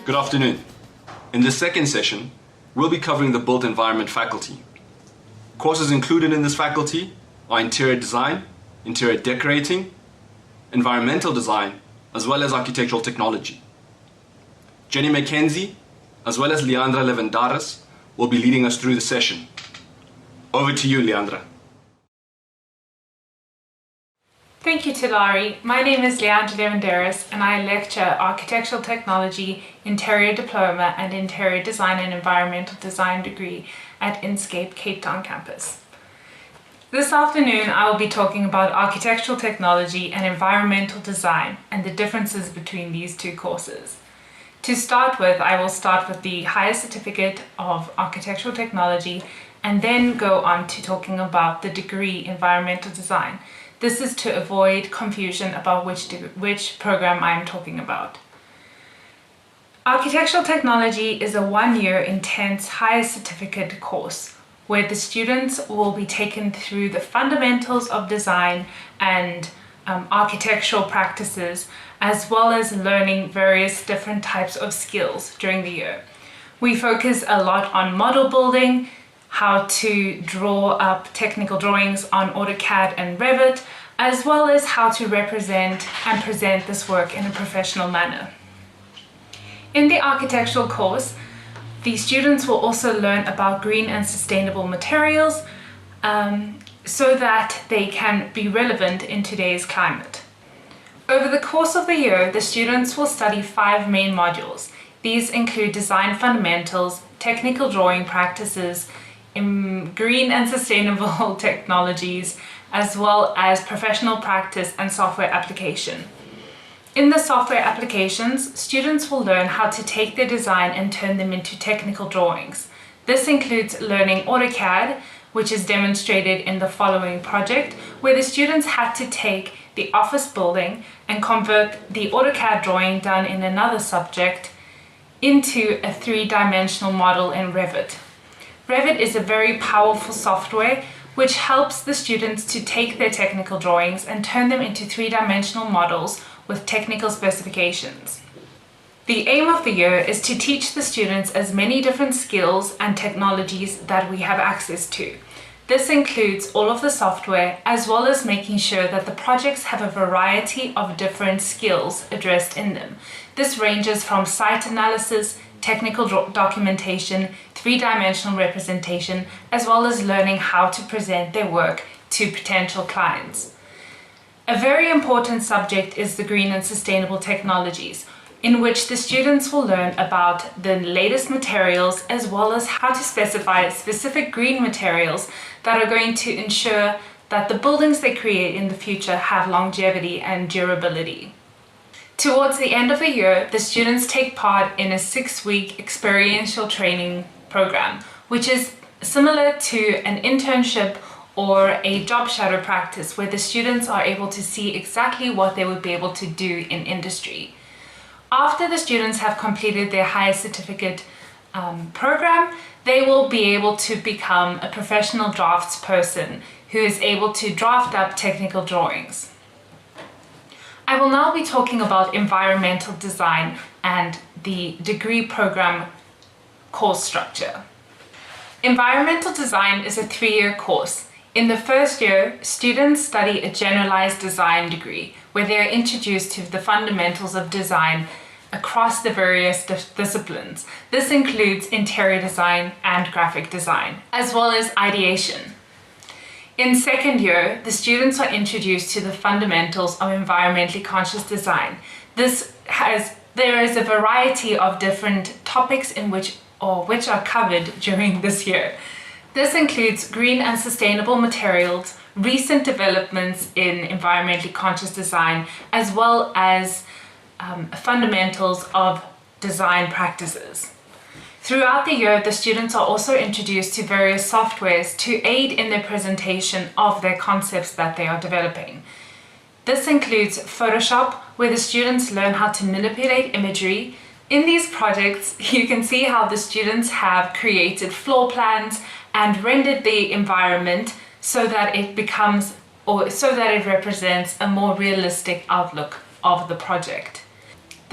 Good afternoon. In this second session, we'll be covering the Built Environment faculty. Courses included in this faculty are interior design, interior decorating, environmental design, as well as architectural technology. Jenny McKenzie, as well as Leandra Levendaris, will be leading us through the session. Over to you, Leandra. Thank you, Tilari. My name is Leandra Levendaris and I lecture Architectural Technology, Interior Diploma and Interior Design and Environmental Design degree at Inscape Cape Town campus. This afternoon I will be talking about Architectural Technology and Environmental Design and the differences between these two courses. To start with, I will start with the highest certificate of Architectural Technology and then go on to talking about the degree Environmental Design. This is to avoid confusion about which program I am talking about. Architectural Technology is a one-year intense highest certificate course where the students will be taken through the fundamentals of design and architectural practices, as well as learning various different types of skills during the year. We focus a lot on model building, how to draw up technical drawings on AutoCAD and Revit, as well as how to represent and present this work in a professional manner. In the architectural course, the students will also learn about green and sustainable materials so that they can be relevant in today's climate. Over the course of the year, the students will study 5 main modules. These include design fundamentals, technical drawing practices, green and sustainable technologies, as well as professional practice and software application. In the software applications, students will learn how to take their design and turn them into technical drawings. This includes learning AutoCAD, which is demonstrated in the following project, where the students had to take the office building and convert the AutoCAD drawing done in another subject into a 3-dimensional model in Revit. Revit is a very powerful software which helps the students to take their technical drawings and turn them into 3-dimensional models with technical specifications. The aim of the year is to teach the students as many different skills and technologies that we have access to. This includes all of the software, as well as making sure that the projects have a variety of different skills addressed in them. This ranges from site analysis, technical documentation, 3-dimensional representation, as well as learning how to present their work to potential clients. A very important subject is the green and sustainable technologies, in which the students will learn about the latest materials, as well as how to specify specific green materials that are going to ensure that the buildings they create in the future have longevity and durability. Towards the end of the year, the students take part in a 6-week experiential training program, which is similar to an internship or a job shadow practice, where the students are able to see exactly what they would be able to do in industry. After the students have completed their highest certificate program, they will be able to become a professional draftsperson who is able to draft up technical drawings. I will now be talking about environmental design and the degree program course structure. Environmental design is a 3-year course. In the first year, students study a generalized design degree where they are introduced to the fundamentals of design across the various disciplines. This includes interior design and graphic design, as well as ideation. In second year, the students are introduced to the fundamentals of environmentally conscious design. There is a variety of different topics which are covered during this year. This includes green and sustainable materials, recent developments in environmentally conscious design, as well as fundamentals of design practices. Throughout the year, the students are also introduced to various softwares to aid in their presentation of their concepts that they are developing. This includes Photoshop, where the students learn how to manipulate imagery. In these projects, you can see how the students have created floor plans and rendered the environment so that it represents a more realistic outlook of the project.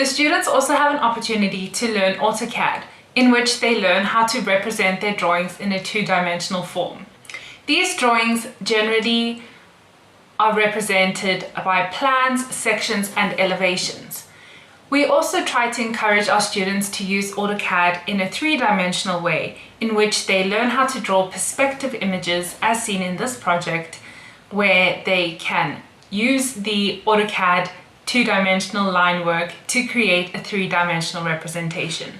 The students also have an opportunity to learn AutoCAD, in which they learn how to represent their drawings in a two-dimensional form. These drawings generally are represented by plans, sections, and elevations. We also try to encourage our students to use AutoCAD in a three-dimensional way, in which they learn how to draw perspective images as seen in this project, where they can use the AutoCAD two-dimensional line work to create a three-dimensional representation.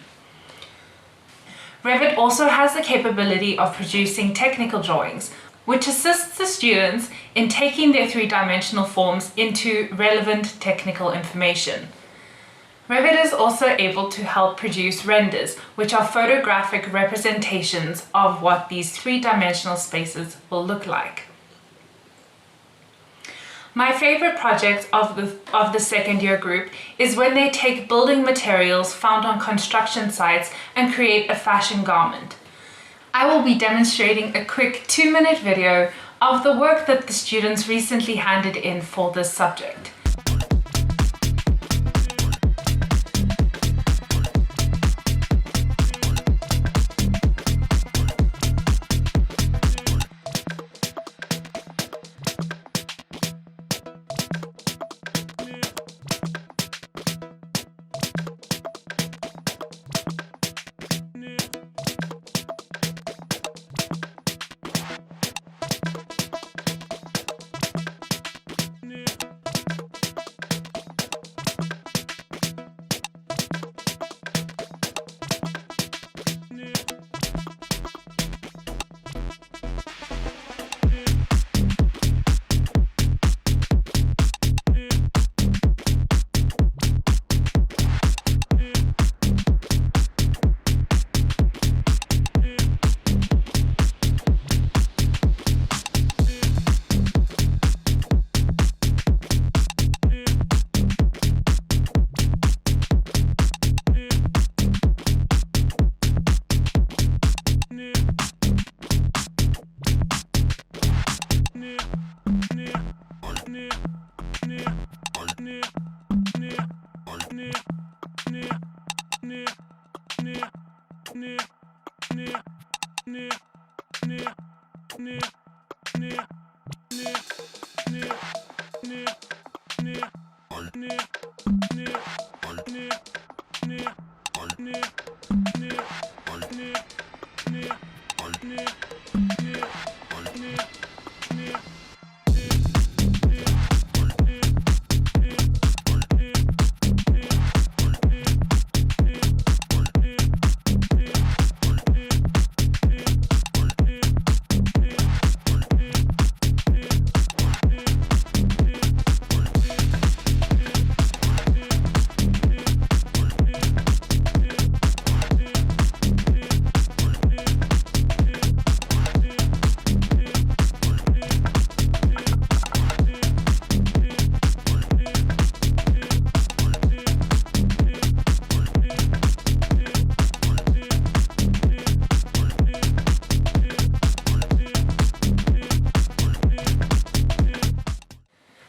Revit also has the capability of producing technical drawings, which assists the students in taking their three-dimensional forms into relevant technical information. Revit is also able to help produce renders, which are photographic representations of what these three-dimensional spaces will look like. My favorite project of the second year group is when they take building materials found on construction sites and create a fashion garment. I will be demonstrating a quick 2-minute video of the work that the students recently handed in for this subject.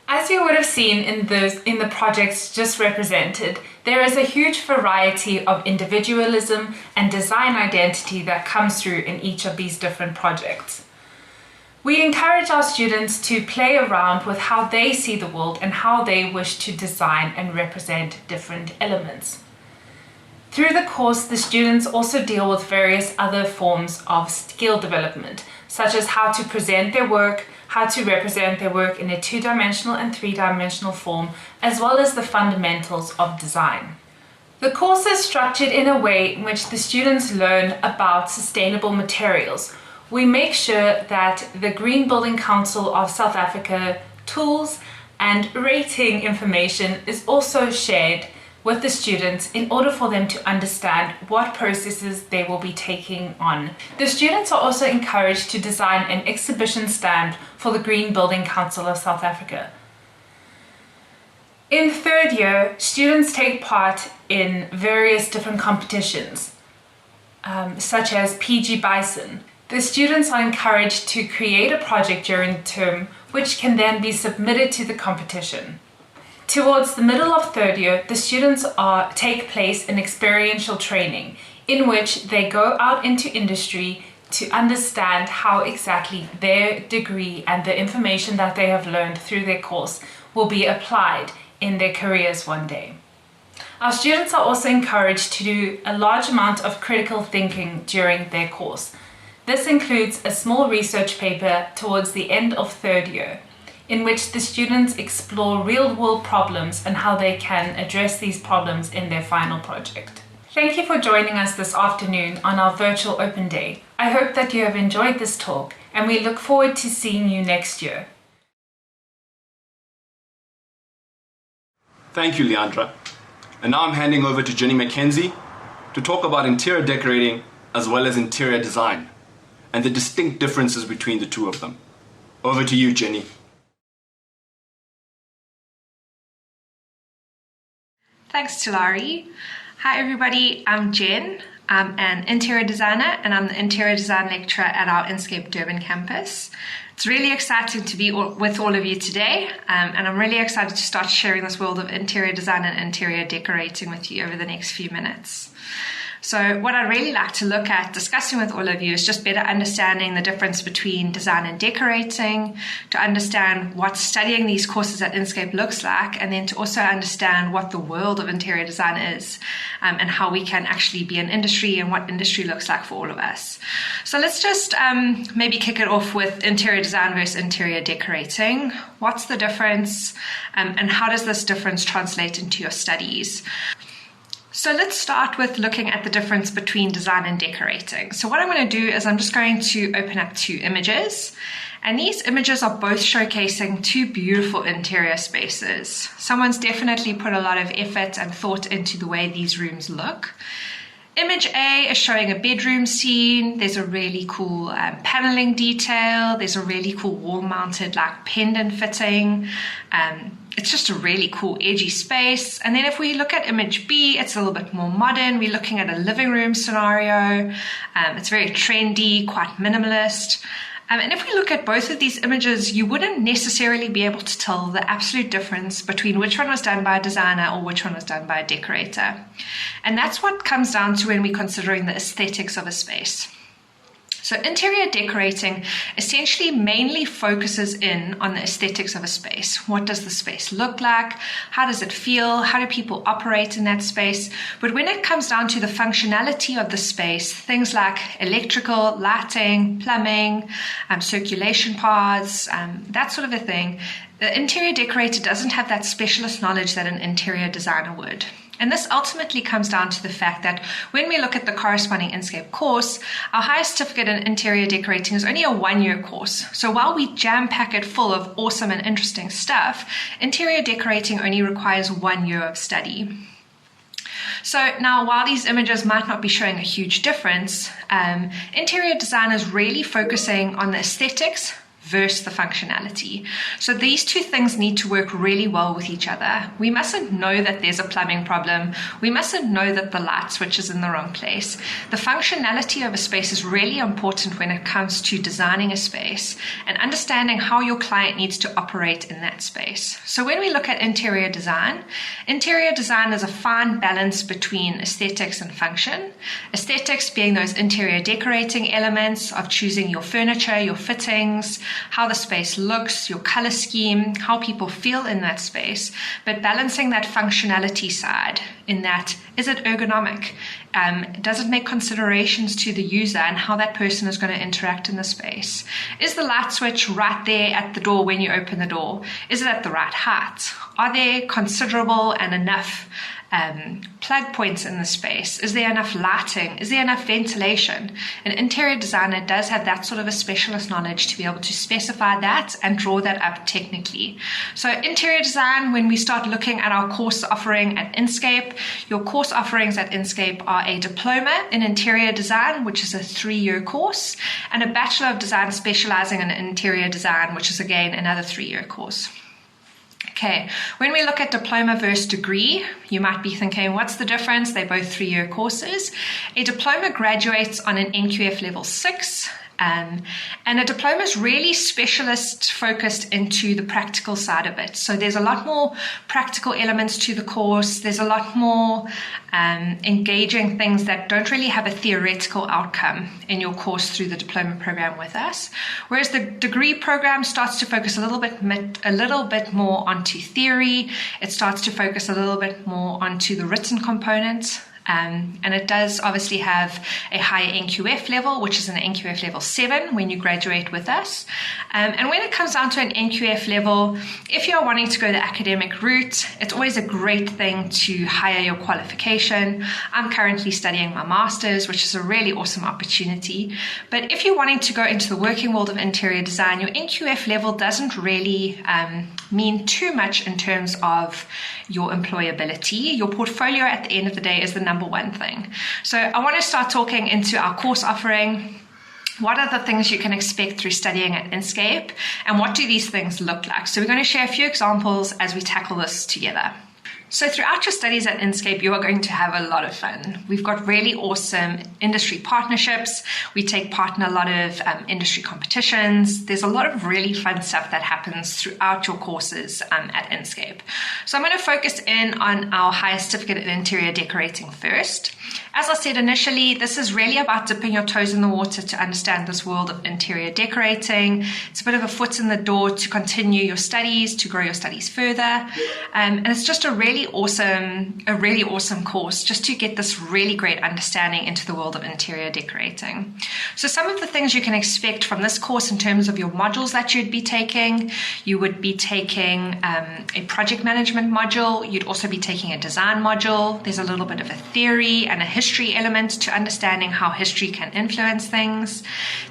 As you would have seen in the projects just represented, there is a huge variety of individualism and design identity that comes through in each of these different projects. We encourage our students to play around with how they see the world and how they wish to design and represent different elements. Through the course, the students also deal with various other forms of skill development, such as how to present their work, how to represent their work in a two-dimensional and three-dimensional form, as well as the fundamentals of design. The course is structured in a way in which the students learn about sustainable materials. We make sure that the Green Building Council of South Africa tools and rating information is also shared with the students in order for them to understand what processes they will be taking on. The students are also encouraged to design an exhibition stand for the Green Building Council of South Africa. In third year, students take part in various different competitions, such as PG Bison. The students are encouraged to create a project during the term, which can then be submitted to the competition. Towards the middle of third year, the students take place in experiential training, in which they go out into industry to understand how exactly their degree and the information that they have learned through their course will be applied in their careers one day. Our students are also encouraged to do a large amount of critical thinking during their course. This includes a small research paper towards the end of third year, in which the students explore real-world problems and how they can address these problems in their final project. Thank you for joining us this afternoon on our virtual open day. I hope that you have enjoyed this talk, and we look forward to seeing you next year. Thank you, Leandra. And now I'm handing over to Jenny McKenzie to talk about interior decorating as well as interior design and the distinct differences between the two of them. Over to you, Jenny. Thanks, Tulari. Hi, everybody. I'm Jen. I'm an interior designer, and I'm the interior design lecturer at our Inscape Durban campus. It's really exciting to be with all of you today, and I'm really excited to start sharing this world of interior design and interior decorating with you over the next few minutes. So what I'd really like to look at discussing with all of you is just better understanding the difference between design and decorating, to understand what studying these courses at Inscape looks like, and then to also understand what the world of interior design is, and how we can actually be in industry and what industry looks like for all of us. So let's just maybe kick it off with interior design versus interior decorating. What's the difference, and how does this difference translate into your studies? So let's start with looking at the difference between design and decorating. So what I'm going to do is I'm just going to open up two images, and these images are both showcasing two beautiful interior spaces. Someone's definitely put a lot of effort and thought into the way these rooms look. Image A is showing a bedroom scene. There's a really cool paneling detail. There's a really cool wall-mounted pendant fitting. It's just a really cool edgy space. And then if we look at image B, it's a little bit more modern. We're looking at a living room scenario. It's very trendy, quite minimalist. And if we look at both of these images, you wouldn't necessarily be able to tell the absolute difference between which one was done by a designer or which one was done by a decorator. And that's what comes down to when we're considering the aesthetics of a space. So interior decorating essentially mainly focuses in on the aesthetics of a space. What does the space look like? How does it feel? How do people operate in that space? But when it comes down to the functionality of the space, things like electrical, lighting, plumbing, circulation paths, that sort of a thing, the interior decorator doesn't have that specialist knowledge that an interior designer would. And this ultimately comes down to the fact that when we look at the corresponding Inscape course, our highest certificate in interior decorating is only a one-year course. So while we jam-pack it full of awesome and interesting stuff, interior decorating only requires 1 year of study. So now, while these images might not be showing a huge difference, interior design is really focusing on the aesthetics versus the functionality. So these two things need to work really well with each other. We mustn't know that there's a plumbing problem. We mustn't know that the light switch is in the wrong place. The functionality of a space is really important when it comes to designing a space and understanding how your client needs to operate in that space. So when we look at interior design is a fine balance between aesthetics and function. Aesthetics being those interior decorating elements of choosing your furniture, your fittings, how the space looks, your color scheme, how people feel in that space, but balancing that functionality side in that, is it ergonomic? Does it make considerations to the user and how that person is going to interact in the space? Is the light switch right there at the door when you open the door? Is it at the right height? Are there considerable and enough plug points in the space? Is there enough lighting? Is there enough ventilation? An interior designer does have that sort of a specialist knowledge to be able to specify that and draw that up technically. So interior design, when we start looking at our course offering at Inscape, your course offerings at Inscape are a diploma in interior design, which is a 3-year course, and a Bachelor of Design specializing in interior design, which is again another 3-year course. Okay, when we look at diploma versus degree, you might be thinking, what's the difference? They're both 3-year courses. A diploma graduates on an NQF level 6. And a diploma is really specialist focused into the practical side of it. So there's a lot more practical elements to the course. There's a lot more engaging things that don't really have a theoretical outcome in your course through the diploma program with us. Whereas the degree program starts to focus a little bit more onto theory. It starts to focus a little bit more onto the written components. And it does obviously have a higher NQF level, which is an NQF level 7 when you graduate with us. And when it comes down to an NQF level, if you're wanting to go the academic route, it's always a great thing to higher your qualification. I'm currently studying my master's, which is a really awesome opportunity. But if you're wanting to go into the working world of interior design, your NQF level doesn't really mean too much in terms of your employability. Your portfolio at the end of the day is the number one thing. So I want to start talking into our course offering. What are the things you can expect through studying at Inscape, and what do these things look like? So we're going to share a few examples as we tackle this together. So throughout your studies at Inscape, you are going to have a lot of fun. We've got really awesome industry partnerships. We take part in a lot of industry competitions. There's a lot of really fun stuff that happens throughout your courses at Inscape. So I'm going to focus in on our higher certificate in interior decorating first. As I said initially, this is really about dipping your toes in the water to understand this world of interior decorating. It's a bit of a foot in the door to continue your studies, to grow your studies further. And it's just a really awesome course just to get this really great understanding into the world of interior decorating. So some of the things you can expect from this course in terms of your modules that you'd be taking, you would be taking a project management module. You'd also be taking a design module. There's a little bit of a theory and a history element to understanding how history can influence things.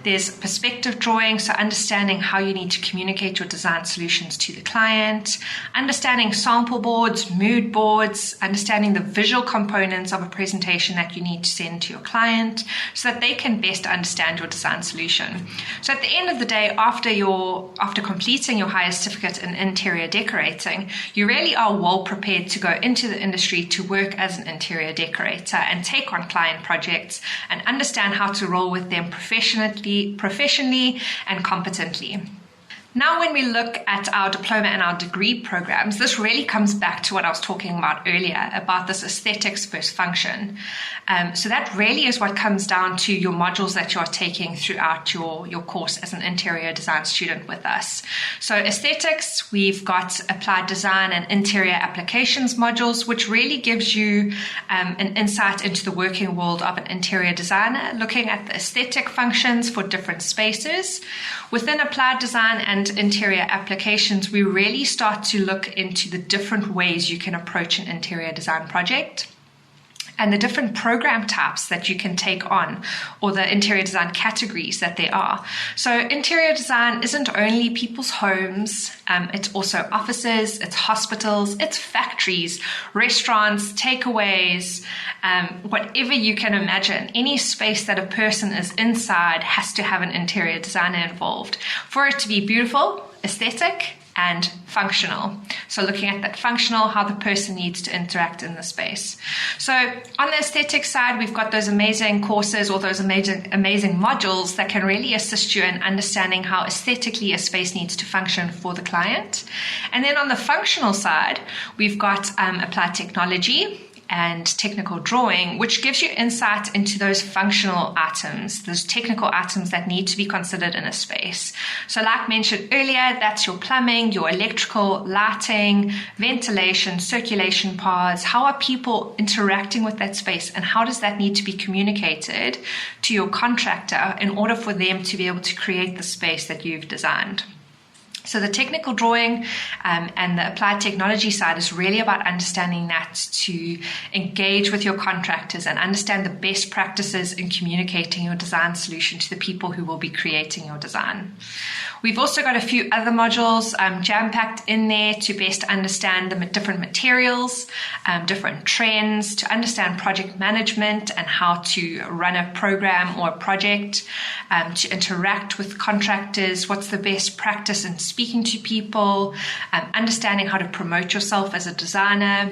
There's perspective drawing, so understanding how you need to communicate your design solutions to the client, understanding sample boards, mood boards, understanding the visual components of a presentation that you need to send to your client so that they can best understand your design solution. So at the end of the day, after completing your higher certificate in interior decorating, you really are well prepared to go into the industry to work as an interior decorator and take on client projects and understand how to roll with them professionally and competently. Now, when we look at our diploma and our degree programs, this really comes back to what I was talking about earlier, about this aesthetics versus function. So that really is what comes down to your modules that you are taking throughout your course as an interior design student with us. So aesthetics, we've got applied design and interior applications modules, which really gives you an insight into the working world of an interior designer, looking at the aesthetic functions for different spaces. Within applied design and interior applications, we really start to look into the different ways you can approach an interior design project and the different program types that you can take on, or the interior design categories that there are. So interior design isn't only people's homes, it's also offices, it's hospitals, it's factories, restaurants, takeaways, whatever you can imagine. Any space that a person is inside has to have an interior designer involved for it to be beautiful, aesthetic, and functional. So looking at that functional, how the person needs to interact in the space. So on the aesthetic side, we've got those amazing courses or those amazing modules that can really assist you in understanding how aesthetically a space needs to function for the client. And then on the functional side, we've got applied technology and technical drawing, which gives you insight into those functional items, those technical items that need to be considered in a space. So like mentioned earlier, that's your plumbing, your electrical, lighting, ventilation, circulation paths. How are people interacting with that space, and how does that need to be communicated to your contractor in order for them to be able to create the space that you've designed? So the technical drawing and the applied technology side is really about understanding that to engage with your contractors and understand the best practices in communicating your design solution to the people who will be creating your design. We've also got a few other modules jam-packed in there to best understand the different materials, different trends, to understand project management and how to run a program or a project, to interact with contractors, what's the best practice in speaking to people, understanding how to promote yourself as a designer.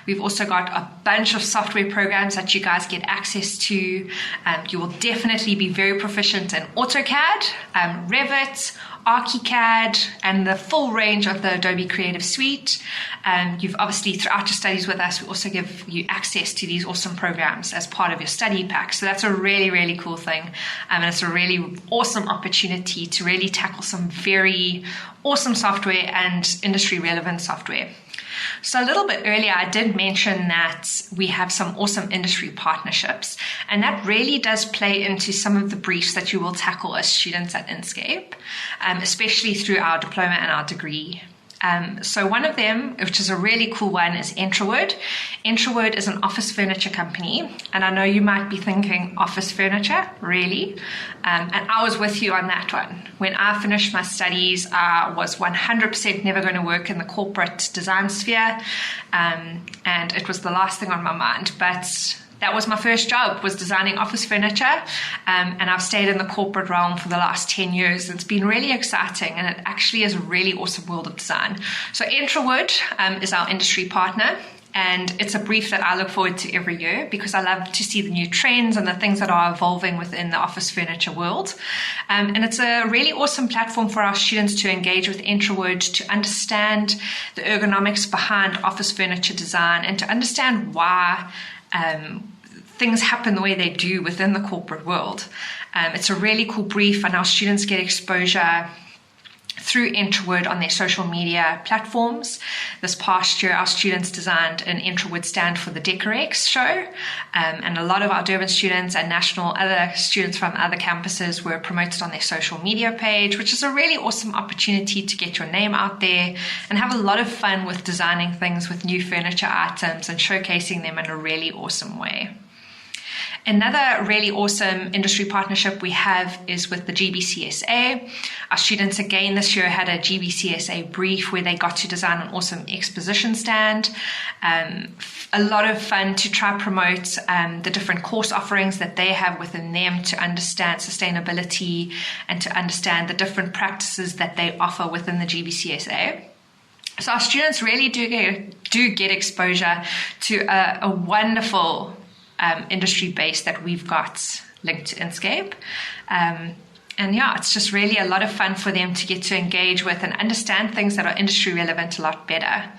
We've also got a bunch of software programs that you guys get access to. You will definitely be very proficient in AutoCAD, Revit, ArchiCAD, and the full range of the Adobe Creative Suite. You've obviously, throughout your studies with us, we also give you access to these awesome programs as part of your study pack. So that's a really, really cool thing. And it's a really awesome opportunity to really tackle some very awesome software and industry relevant software. So a little bit earlier, I did mention that we have some awesome industry partnerships, and that really does play into some of the briefs that you will tackle as students at Inscape, especially through our diploma and our degree. So one of them, which is a really cool one, is Entrawood. Entrawood is an office furniture company, and I know you might be thinking, office furniture, really? And I was with you on that one. When I finished my studies, I was 100% never going to work in the corporate design sphere, and it was the last thing on my mind. But that was my first job, was designing office furniture, and I've stayed in the corporate realm for the last 10 years. It's been really exciting, and it actually is a really awesome world of design. So Entrawood is our industry partner, and it's a brief that I look forward to every year because I love to see the new trends and the things that are evolving within the office furniture world. And it's a really awesome platform for our students to engage with Entrawood, to understand the ergonomics behind office furniture design, and to understand why things happen the way they do within the corporate world. It's a really cool brief, and our students get exposure through Entrawood on their social media platforms. This past year, our students designed an Entrawood stand for the Decorex show, and a lot of our Durban students and other students from other campuses were promoted on their social media page, which is a really awesome opportunity to get your name out there and have a lot of fun with designing things with new furniture items and showcasing them in a really awesome way. Another really awesome industry partnership we have is with the GBCSA. Our students again this year had a GBCSA brief where they got to design an awesome exposition stand. A lot of fun to try promote the different course offerings that they have within them, to understand sustainability and to understand the different practices that they offer within the GBCSA. So our students really do get exposure to a wonderful industry base that we've got linked to Inscape. And yeah, it's just really a lot of fun for them to get to engage with and understand things that are industry relevant a lot better.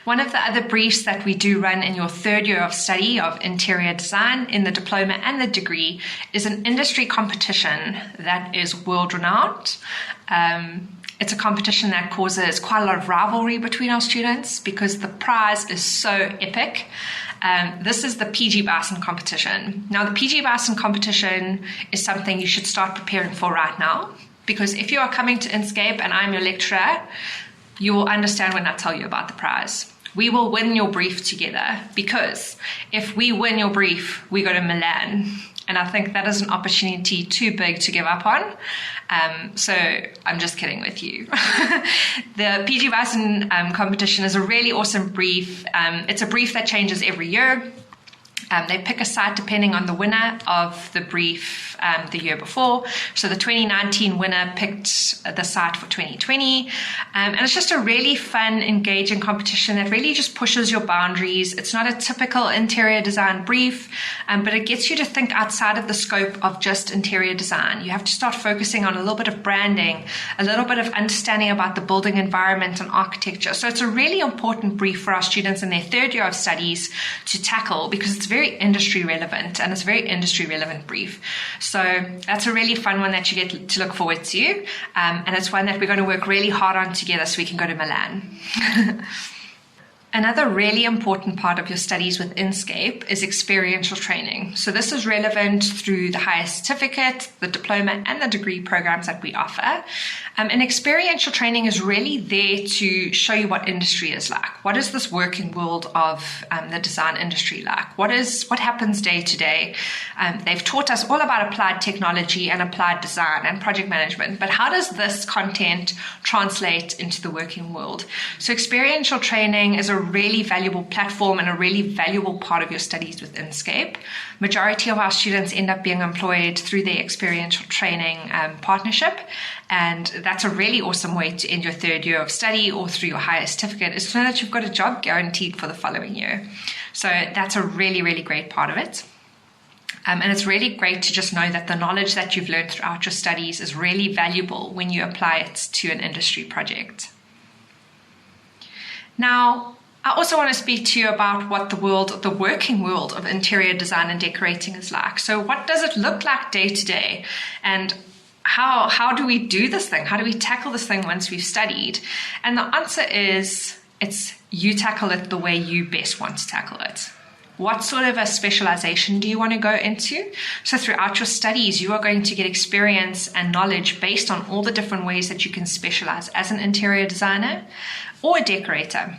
One of the other briefs that we do run in your third year of study of interior design in the diploma and the degree is an industry competition that is world-renowned. It's a competition that causes quite a lot of rivalry between our students because the prize is so epic. This is the PG Bison competition. Now, the PG Bison competition is something you should start preparing for right now, because if you are coming to Inscape and I'm your lecturer, you will understand when I tell you about the prize. We will win your brief together, because if we win your brief, we go to Milan. And I think that is an opportunity too big to give up on. So I'm just kidding with you. The PG Bison competition is a really awesome brief. It's a brief that changes every year. They pick a site depending on the winner of the brief the year before. So the 2019 winner picked the site for 2020. And it's just a really fun, engaging competition that really just pushes your boundaries. It's not a typical interior design brief, but it gets you to think outside of the scope of just interior design. You have to start focusing on a little bit of branding, a little bit of understanding about the building environment and architecture. So it's a really important brief for our students in their third year of studies to tackle, because it's very industry relevant, and it's a very industry relevant brief. So that's a really fun one that you get to look forward to, and it's one that we're going to work really hard on together so we can go to Milan. Another really important part of your studies with Inscape is experiential training. So this is relevant through the higher certificate, the diploma, and the degree programs that we offer. And experiential training is really there to show you what industry is like. What is this working world of the design industry like? What happens day to day? They've taught us all about applied technology and applied design and project management, but how does this content translate into the working world? So experiential training is a really valuable platform and a really valuable part of your studies with Inscape. Majority of our students end up being employed through their experiential training partnership, and that's a really awesome way to end your third year of study or through your higher certificate, is to know that you've got a job guaranteed for the following year. So that's a really, really great part of it. And it's really great to just know that the knowledge that you've learned throughout your studies is really valuable when you apply it to an industry project. Now, I also want to speak to you about what the working world of interior design and decorating is like. So what does it look like day to day? And how do we do this thing? How do we tackle this thing once we've studied? And the answer is, you tackle it the way you best want to tackle it. What sort of a specialization do you want to go into? So throughout your studies, you are going to get experience and knowledge based on all the different ways that you can specialize as an interior designer or a decorator.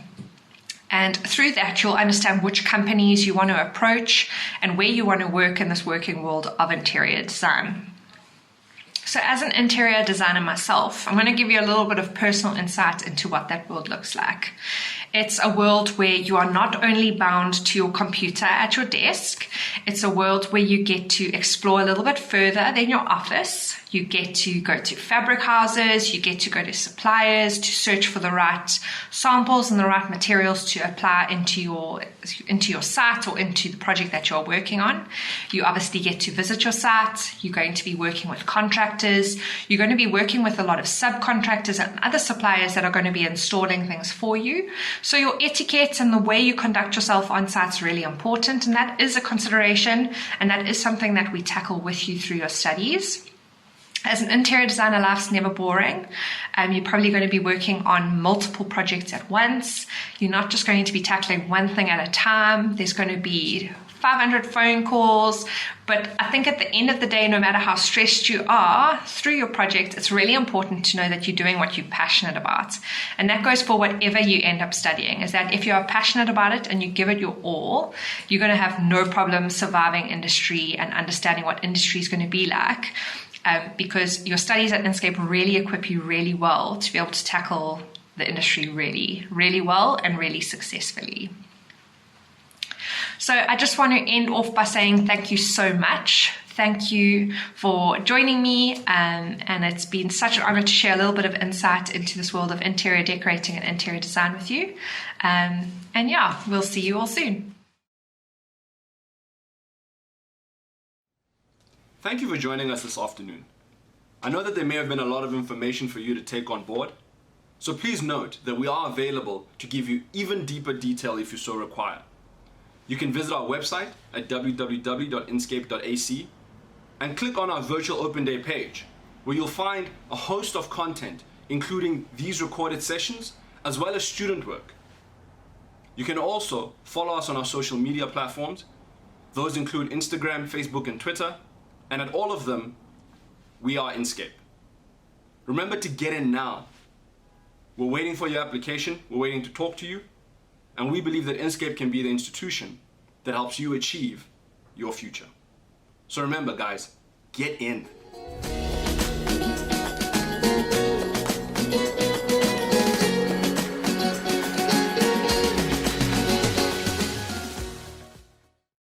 And through that, you'll understand which companies you want to approach and where you want to work in this working world of interior design. So as an interior designer myself, I'm going to give you a little bit of personal insight into what that world looks like. It's a world where you are not only bound to your computer at your desk, it's a world where you get to explore a little bit further than your office. You get to go to fabric houses, you get to go to suppliers to search for the right samples and the right materials to apply into your site or into the project that you're working on. You obviously get to visit your site. You're going to be working with contractors. You're going to be working with a lot of subcontractors and other suppliers that are going to be installing things for you. So your etiquette and the way you conduct yourself on site is really important, and that is a consideration, and that is something that we tackle with you through your studies. As an interior designer, life's never boring. You're probably going to be working on multiple projects at once. You're not just going to be tackling one thing at a time. There's going to be 500 phone calls. But I think at the end of the day, no matter how stressed you are through your project, it's really important to know that you're doing what you're passionate about. And that goes for whatever you end up studying, is that if you are passionate about it and you give it your all, you're going to have no problem surviving industry and understanding what industry is going to be like. Because your studies at Inscape really equip you really well to be able to tackle the industry really, really well and really successfully. So I just want to end off by saying thank you so much. Thank you for joining me, and it's been such an honor to share a little bit of insight into this world of interior decorating and interior design with you. And yeah, we'll see you all soon. Thank you for joining us this afternoon. I know that there may have been a lot of information for you to take on board, so please note that we are available to give you even deeper detail if you so require. You can visit our website at www.inscape.ac and click on our virtual open day page, where you'll find a host of content, including these recorded sessions, as well as student work. You can also follow us on our social media platforms. Those include Instagram, Facebook, and Twitter. And at all of them, we are Inscape. Remember to get in now. We're waiting for your application, we're waiting to talk to you, and we believe that Inscape can be the institution that helps you achieve your future. So remember, guys, get in.